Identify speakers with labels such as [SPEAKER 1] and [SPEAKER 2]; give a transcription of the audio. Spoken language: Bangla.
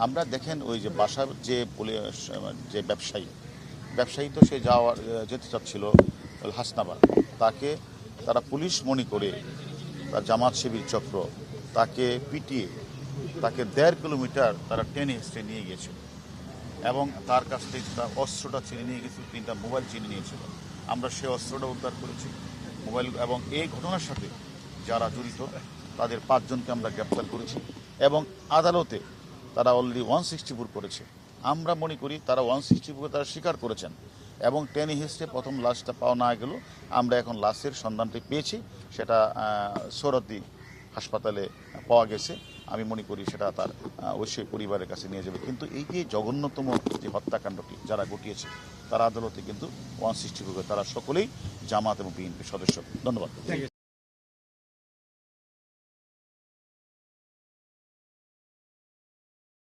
[SPEAKER 1] আমরা দেখেন ওই যে বাসার যে ব্যবসায়ী তো সে যেতে চাচ্ছিল হাসনাবাদ, তাকে তারা পুলিশ মনে করে তার জামাত শিবির চক্র তাকে পিটিয়ে তাকে 1.5 কিলোমিটার তারা টেনে হেসড়ে নিয়ে গিয়েছিল এবং তার কাছ থেকে তার অস্ত্রটা ছিনে নিয়ে গেছিল, 3টা মোবাইল ছিনে নিয়েছিল। আমরা সেই অস্ত্রটা উদ্ধার করেছি, মোবাইল, এবং এই ঘটনার সাথে যারা জড়িত তাদের 5 জনকে আমরা গ্রেপ্তার করেছি এবং আদালতে তারা অলরেডি 164 করেছে। আমরা মনে করি তারা 164 তারা স্বীকার করেছেন এবং টেনে হিস্ট্রে প্রথম লাশটা পাওয়া না গেল, আমরা এখন লাশের সন্ধানটি পেয়েছি, সেটা সোহরাওয়ার্দী হাসপাতালে পাওয়া গেছে। আমি মনে করি সেটা তার অবশ্যই পরিবারের কাছে নিয়ে যাবে। কিন্তু এই যে জঘন্যতম যে হত্যাকাণ্ডটি যারা ঘটিয়েছে তারা আদালতে কিন্তু 164, তারা সকলেই জামাত এবং বিএনপির সদস্য। ধন্যবাদ।